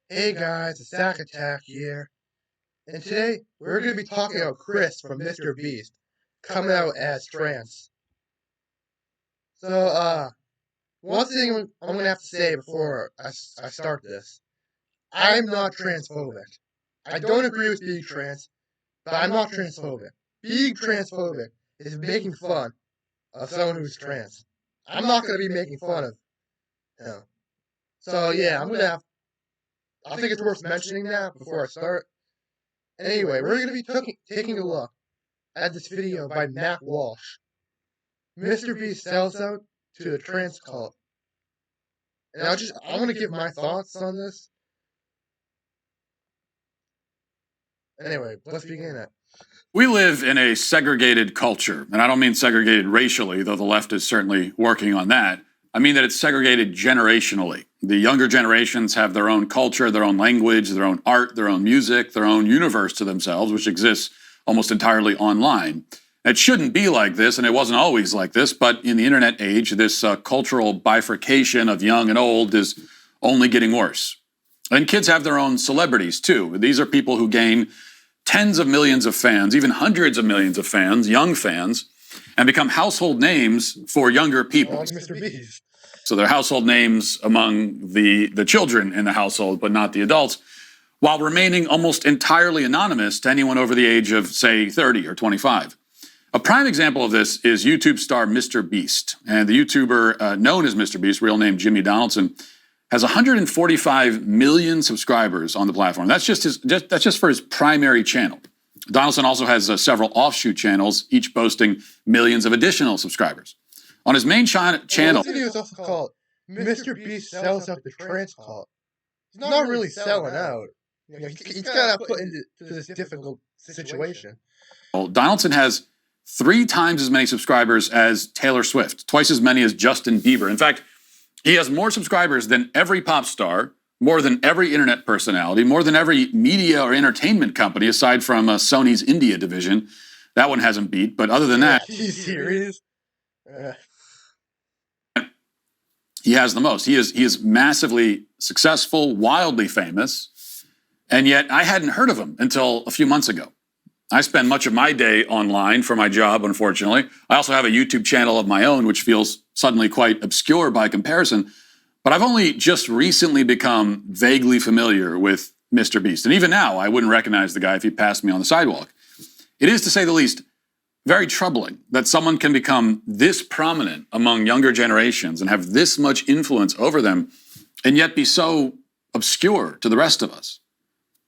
Hey guys, it's Zack Attack here, and today we're going to be talking about Chris from MrBeast coming out as trans. So, one thing I'm going to have to say before I start this, I'm not transphobic. I don't agree with being trans, but I'm not transphobic. Being transphobic is making fun of someone who's trans. I'm not going to be making fun of him. So yeah, I think it's worth mentioning that before I start. Anyway, we're going to be taking a look at this video by Matt Walsh. MrBeast sells out to the trans cult. And I want to give my thoughts on this. Anyway, let's begin it. We live in a segregated culture, and I don't mean segregated racially, though the left is certainly working on that. I mean that it's segregated generationally. The younger generations have their own culture, their own language, their own art, their own music, their own universe to themselves, which exists almost entirely online. It shouldn't be like this, and it wasn't always like this, but in the internet age, this cultural bifurcation of young and old is only getting worse. And kids have their own celebrities, too. These are people who gain tens of millions of fans, even hundreds of millions of fans, young fans, and become household names for younger people. Like MrBeast. So they're household names among the children in the household, but not the adults, while remaining almost entirely anonymous to anyone over the age of, say, 30 or 25. A prime example of this is YouTube star MrBeast. And the YouTuber known as MrBeast, real name Jimmy Donaldson, has 145 million subscribers on the platform. That's just for his primary channel. Donaldson also has several offshoot channels, each boasting millions of additional subscribers. On his main channel, This video is also called MrBeast sells out the trans cult. He's not really selling out. He's got put into this difficult situation. Donaldson has 3 times as many subscribers as Taylor Swift, twice as many as Justin Bieber. In fact, he has more subscribers than every pop star, more than every internet personality, more than every media or entertainment company, aside from Sony's India division. That one hasn't beat, but other than that, Are you serious? he has the most. He is massively successful, wildly famous, and yet I hadn't heard of him until a few months ago. I spend much of my day online for my job, unfortunately. I also have a YouTube channel of my own, which feels suddenly quite obscure by comparison. But I've only just recently become vaguely familiar with MrBeast. And even now, I wouldn't recognize the guy if he passed me on the sidewalk. It is, to say the least, very troubling that someone can become this prominent among younger generations and have this much influence over them, and yet be so obscure to the rest of us.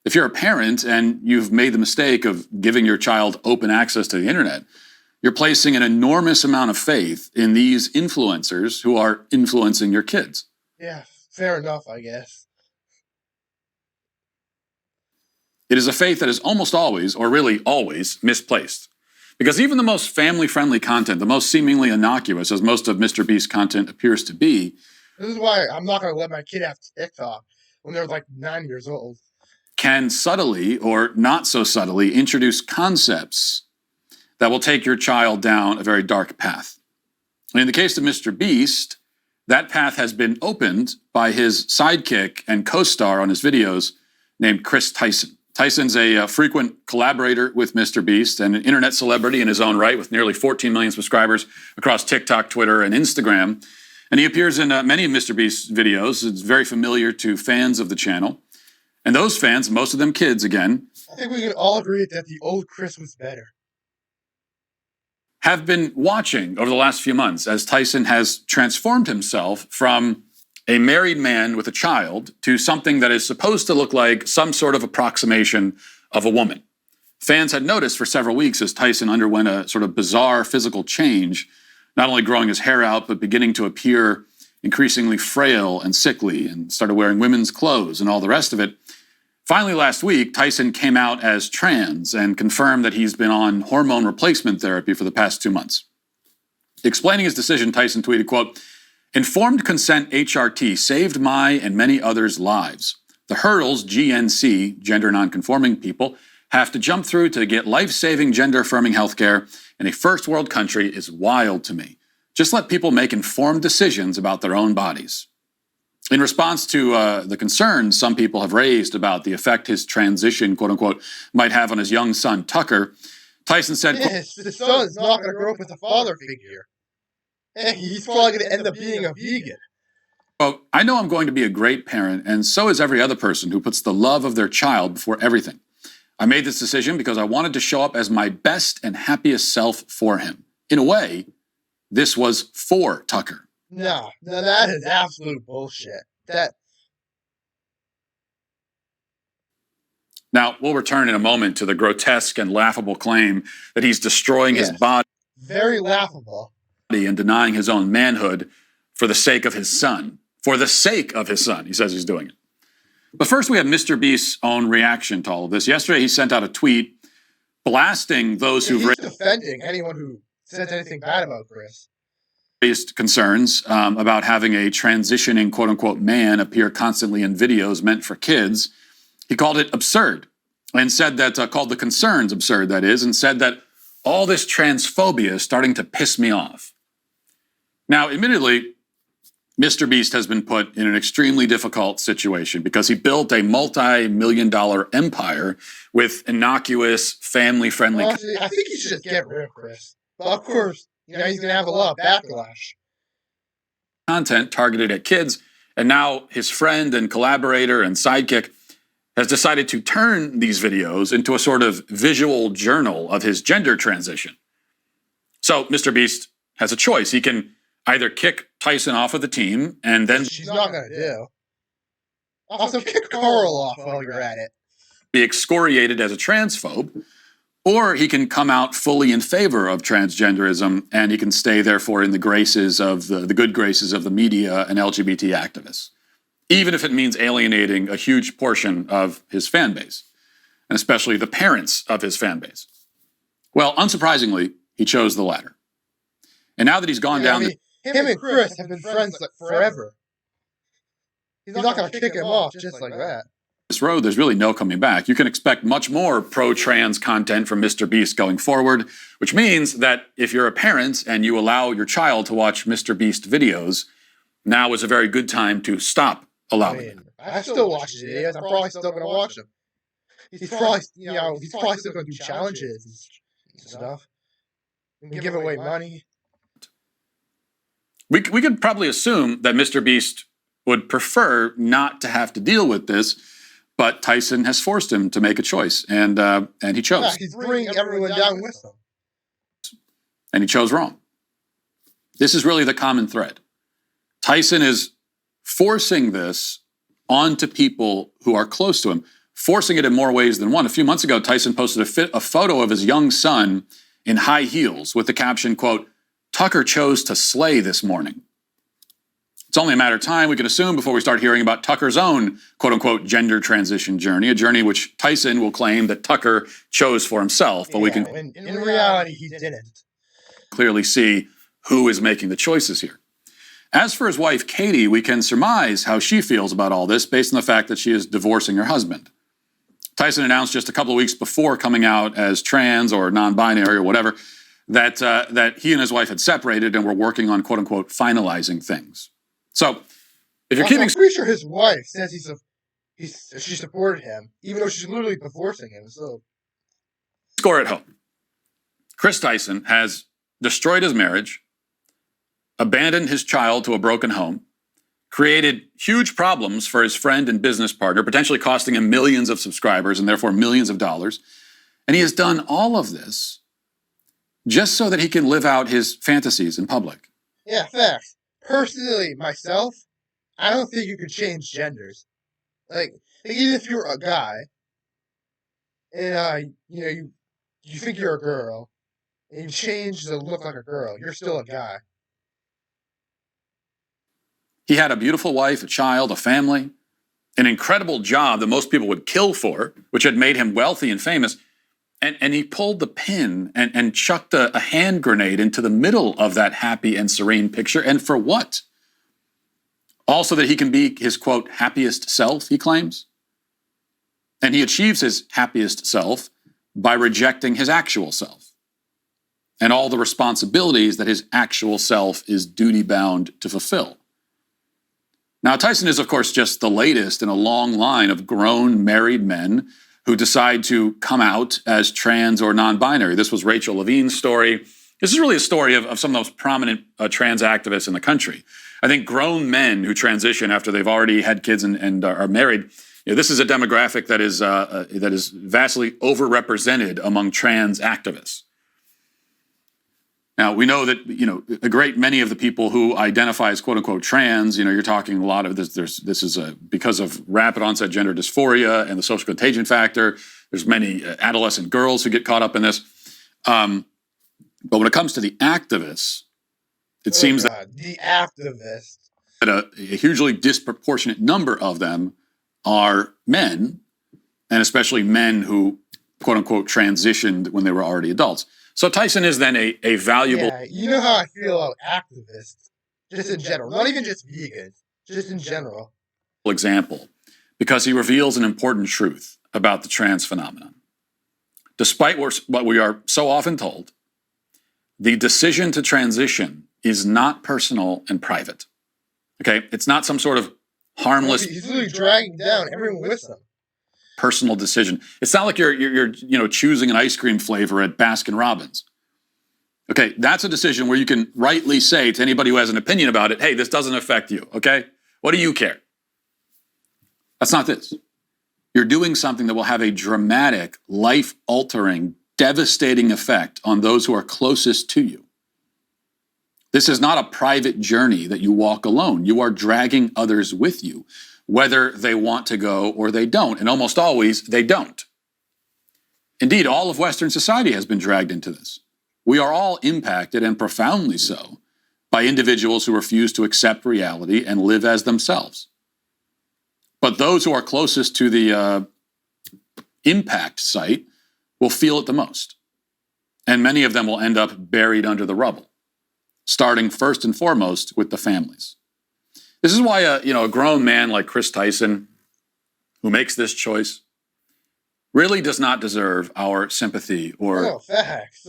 If you're a parent and you've made the mistake of giving your child open access to the internet, you're placing an enormous amount of faith in these influencers who are influencing your kids. Yeah, fair enough, I guess. It is a faith that is almost always, or really always, misplaced. Because even the most family-friendly content, the most seemingly innocuous, as most of MrBeast's content appears to be, This is why I'm not going to let my kid have TikTok when they're like 9 years old. Can subtly or not so subtly introduce concepts that will take your child down a very dark path. And in the case of MrBeast, that path has been opened by his sidekick and co-star on his videos named Chris Tyson. Tyson's a frequent collaborator with MrBeast and an internet celebrity in his own right with nearly 14 million subscribers across TikTok, Twitter, and Instagram. And he appears in many of MrBeast's videos. It's very familiar to fans of the channel. And those fans, most of them kids again, I think we can all agree that the old Chris was better. Have been watching over the last few months as Tyson has transformed himself from a married man with a child to something that is supposed to look like some sort of approximation of a woman. Fans had noticed for several weeks as Tyson underwent a sort of bizarre physical change, not only growing his hair out, but beginning to appear increasingly frail and sickly and started wearing women's clothes and all the rest of it. Finally, last week, Tyson came out as trans and confirmed that he's been on hormone replacement therapy for the past 2 months. Explaining his decision, Tyson tweeted, quote, "Informed consent HRT saved my and many others' lives. The hurdles GNC, gender nonconforming people, have to jump through to get life-saving gender-affirming healthcare in a first world country is wild to me. Just let people make informed decisions about their own bodies." In response to the concerns some people have raised about the effect his transition, quote unquote, might have on his young son, Tucker, Tyson said, his son is not going to grow up with a father figure. And he's probably going to end up being a vegan. quote, I know I'm going to be a great parent, and so is every other person who puts the love of their child before everything. I made this decision because I wanted to show up as my best and happiest self for him. In a way, this was for Tucker. No, that is absolute bullshit. Now, we'll return in a moment to the grotesque and laughable claim that he's destroying his body. Very laughable. And denying his own manhood for the sake of his son. For the sake of his son, he says he's doing it. But first, we have MrBeast's own reaction to all of this. Yesterday, he sent out a tweet blasting those who've defending anyone who says anything bad about Chris. Raised concerns about having a transitioning quote-unquote man appear constantly in videos meant for kids. He called it absurd and said that, called the concerns absurd, that is, and said that all this transphobia is starting to piss me off. Now, admittedly, MrBeast has been put in an extremely difficult situation because he built a multi-million-dollar empire with innocuous, family-friendly... Honestly, I think he should just get rid of Chris. But of course, he's going to have a lot of backlash. Content targeted at kids, and now his friend and collaborator and sidekick has decided to turn these videos into a sort of visual journal of his gender transition. So MrBeast has a choice. He can either kick Tyson off of the team and then... She's not going to do. Also, kick Carl off while you're at it. ...be excoriated as a transphobe, or he can come out fully in favor of transgenderism and he can stay, therefore, in the graces of the good graces of the media and LGBT activists, even if it means alienating a huge portion of his fan base, and especially the parents of his fan base. Well, unsurprisingly, he chose the latter. And now that he's gone down... him and Chris have been friends forever. He's not going to kick him off just like that. This road, there's really no coming back. You can expect much more pro-trans content from MrBeast going forward, which means that if you're a parent and you allow your child to watch MrBeast videos, now is a very good time to stop allowing it. I still watch his videos. I'm probably still going to watch them. He's probably still going to do challenges and stuff. And give away money. We could probably assume that MrBeast would prefer not to have to deal with this, but Tyson has forced him to make a choice, and he chose. Yeah, he's bringing everyone down with him. And he chose wrong. This is really the common thread. Tyson is forcing this onto people who are close to him, forcing it in more ways than one. A few months ago, Tyson posted a photo of his young son in high heels with the caption, quote, Tucker chose to slay this morning. It's only a matter of time, we can assume, before we start hearing about Tucker's own, quote-unquote, gender transition journey, a journey which Tyson will claim that Tucker chose for himself, but we can... In reality, he didn't. ...clearly see who is making the choices here. As for his wife, Katie, we can surmise how she feels about all this based on the fact that she is divorcing her husband. Tyson announced just a couple of weeks before coming out as trans or non-binary or whatever, that he and his wife had separated and were working on, quote-unquote, finalizing things. So, if you're keeping... I'm pretty sure his wife says she supported him, even though she's literally divorcing him, so... Score at home. Chris Tyson has destroyed his marriage, abandoned his child to a broken home, created huge problems for his friend and business partner, potentially costing him millions of subscribers and therefore millions of dollars. And he has done all of this just so that he can live out his fantasies in public. Yeah, facts. Personally, myself, I don't think you could change genders. Like even if you're a guy, and you think you're a girl, and you change to look like a girl, you're still a guy. He had a beautiful wife, a child, a family, an incredible job that most people would kill for, which had made him wealthy and famous. And he pulled the pin and chucked a hand grenade into the middle of that happy and serene picture. And for what? Also that he can be his, quote, happiest self, he claims. And he achieves his happiest self by rejecting his actual self and all the responsibilities that his actual self is duty-bound to fulfill. Now, Tyson is, of course, just the latest in a long line of grown married men who decide to come out as trans or non-binary. This was Rachel Levine's story. This is really a story of some of the most prominent trans activists in the country. I think grown men who transition after they've already had kids and are married, this is a demographic that is vastly overrepresented among trans activists. Now, we know that, a great many of the people who identify as quote-unquote trans, you're talking a lot of this. This is because of rapid onset gender dysphoria and the social contagion factor. There's many adolescent girls who get caught up in this. But when it comes to the activists, it seems that the activists, that a hugely disproportionate number of them are men, and especially men who, quote-unquote, transitioned when they were already adults. So Tyson is then a valuable... Yeah, you know how I feel about activists, just in general. Not even just vegans, just in general. ...example, because he reveals an important truth about the trans phenomenon. Despite what we are so often told, the decision to transition is not personal and private. Okay? It's not some sort of harmless... He's literally dragging down everyone with him. Personal decision. It's not like you're choosing an ice cream flavor at Baskin Robbins. Okay, that's a decision where you can rightly say to anybody who has an opinion about it, hey, this doesn't affect you, okay? What do you care? That's not this. You're doing something that will have a dramatic, life-altering, devastating effect on those who are closest to you. This is not a private journey that you walk alone. You are dragging others with you, whether they want to go or they don't. And almost always, they don't. Indeed, all of Western society has been dragged into this. We are all impacted, and profoundly so, by individuals who refuse to accept reality and live as themselves. But those who are closest to the impact site will feel it the most. And many of them will end up buried under the rubble, starting first and foremost with the families. This is why a grown man like Chris Tyson, who makes this choice, really does not deserve our sympathy or... Oh, facts.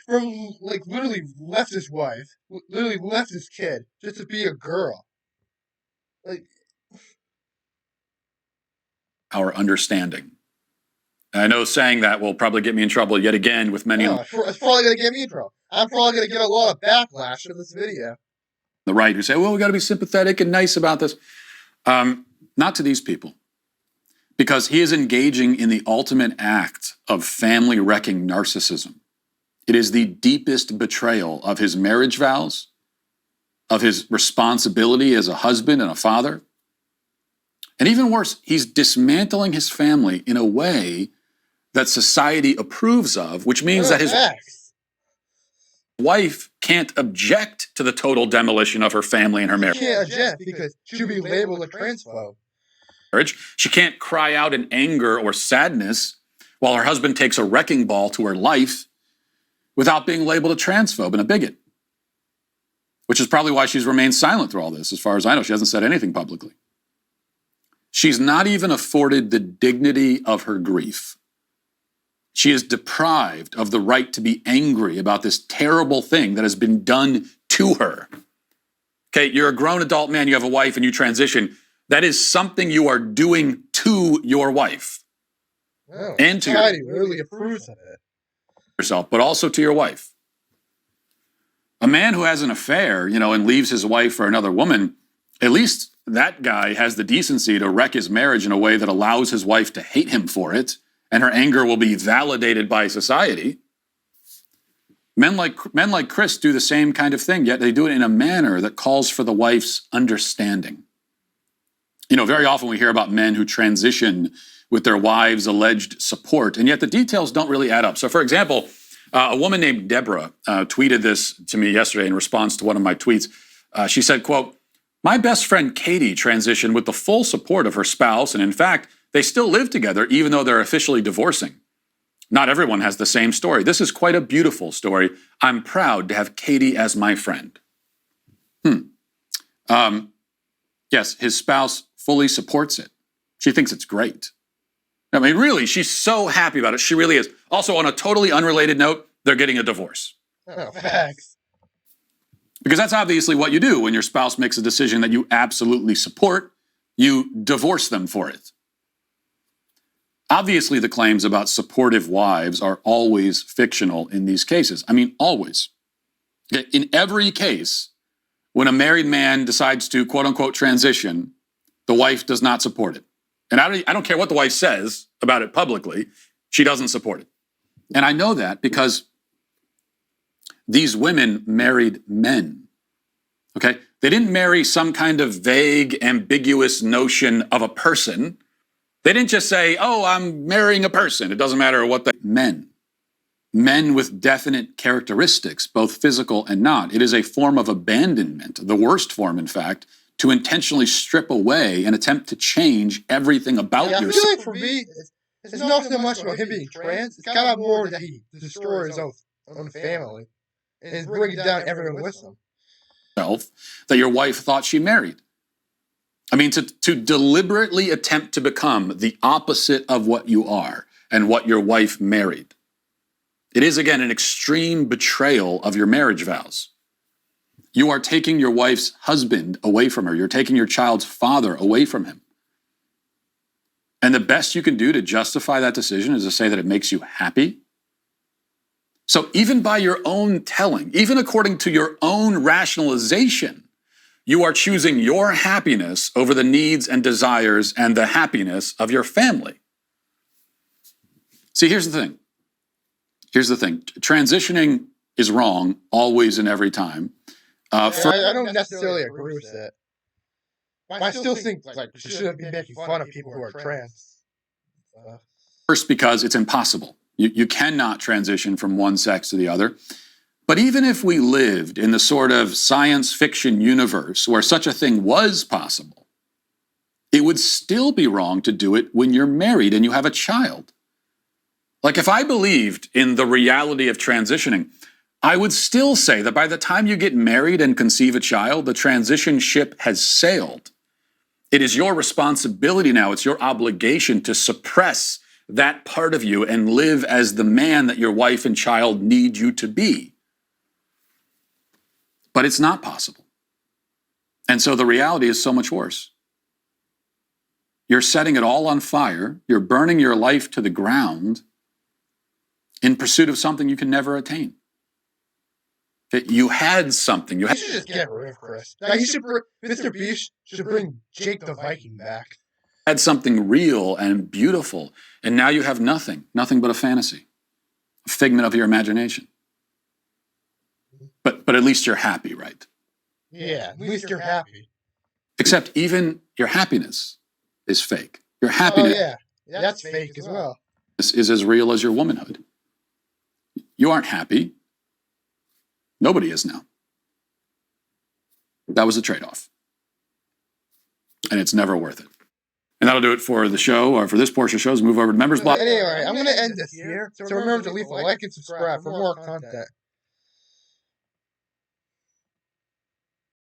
Literally left his wife, literally left his kid just to be a girl. Our understanding. And I know saying that will probably get me in trouble yet again with many... It's probably going to get me in trouble. I'm probably going to get a lot of backlash for this video. The right who say, well, we got to be sympathetic and nice about this. Not to these people. Because he is engaging in the ultimate act of family-wrecking narcissism. It is the deepest betrayal of his marriage vows, of his responsibility as a husband and a father. And even worse, he's dismantling his family in a way that society approves of, which means that his wife can't object to the total demolition of her family and her marriage. She can't object because she'll be labeled a transphobe. She can't cry out in anger or sadness while her husband takes a wrecking ball to her life without being labeled a transphobe and a bigot. Which is probably why she's remained silent through all this. As far as I know, she hasn't said anything publicly. She's not even afforded the dignity of her grief. She is deprived of the right to be angry about this terrible thing that has been done to her. Okay, you're a grown adult man, you have a wife, and you transition. That is something you are doing to your wife. Oh, and to society really approves of it. Yourself, but also to your wife. A man who has an affair, and leaves his wife for another woman, at least that guy has the decency to wreck his marriage in a way that allows his wife to hate him for it, and her anger will be validated by society. Men like Chris do the same kind of thing, yet they do it in a manner that calls for the wife's understanding. Very often we hear about men who transition with their wives' alleged support, and yet the details don't really add up. So, for example, a woman named Deborah tweeted this to me yesterday in response to one of my tweets. She said, quote, "My best friend Katie transitioned with the full support of her spouse, and in fact, they still live together even though they're officially divorcing. Not everyone has the same story. This is quite a beautiful story. I'm proud to have Katie as my friend." Yes, his spouse fully supports it. She thinks it's great. I mean, really, she's so happy about it. She really is. Also, on a totally unrelated note, they're getting a divorce. Oh, facts. Because that's obviously what you do when your spouse makes a decision that you absolutely support. You divorce them for it. Obviously, the claims about supportive wives are always fictional in these cases. I mean, always. In every case, when a married man decides to, quote unquote, transition, the wife does not support it. And I don't care what the wife says about it publicly, she doesn't support it. And I know that because these women married men. Okay? They didn't marry some kind of vague, ambiguous notion of a person. They didn't just say, oh, I'm marrying a person. It doesn't matter what the men. Men with definite characteristics, both physical and not. It is a form of abandonment, the worst form, in fact, to intentionally strip away and attempt to change everything about yourself. I feel like for me, it's not so much about him being trans. It's kind of more that he destroys his own family and is bringing down everyone with him. That your wife thought she married. I mean, to deliberately attempt to become the opposite of what you are and what your wife married. It is, again, an extreme betrayal of your marriage vows. You are taking your wife's husband away from her. You're taking your child's father away from him. And the best you can do to justify that decision is to say that it makes you happy. So even by your own telling, even according to your own rationalization, you are choosing your happiness over the needs and desires and the happiness of your family. See, here's the thing. Transitioning is wrong always and every time. I don't necessarily agree with that. I still think we shouldn't be making fun of people who are trans. First, because it's impossible. You cannot transition from one sex to the other. But even if we lived in the sort of science fiction universe where such a thing was possible, it would still be wrong to do it when you're married and you have a child. Like if I believed in the reality of transitioning, I would still say that by the time you get married and conceive a child, the transition ship has sailed. It is your responsibility now, it's your obligation to suppress that part of you and live as the man that your wife and child need you to be. But it's not possible. And so the reality is so much worse. You're setting it all on fire. You're burning your life to the ground in pursuit of something you can never attain. You had something. You should just get rid of Chris. MrBeast should bring Jake the Viking back. Had something real and beautiful, and now you have nothing but a fantasy, a figment of your imagination. But at least you're happy, right? Yeah, at least you're happy. Except even your happiness is fake. Your happiness that's fake as well. Is as real as your womanhood. You aren't happy. Nobody is now. That was a trade-off. And it's never worth it. And that'll do it for the show, or for this portion of shows. Move over to Members Block. Anyway, I'm going to end this here. So remember to leave a like and subscribe for more content.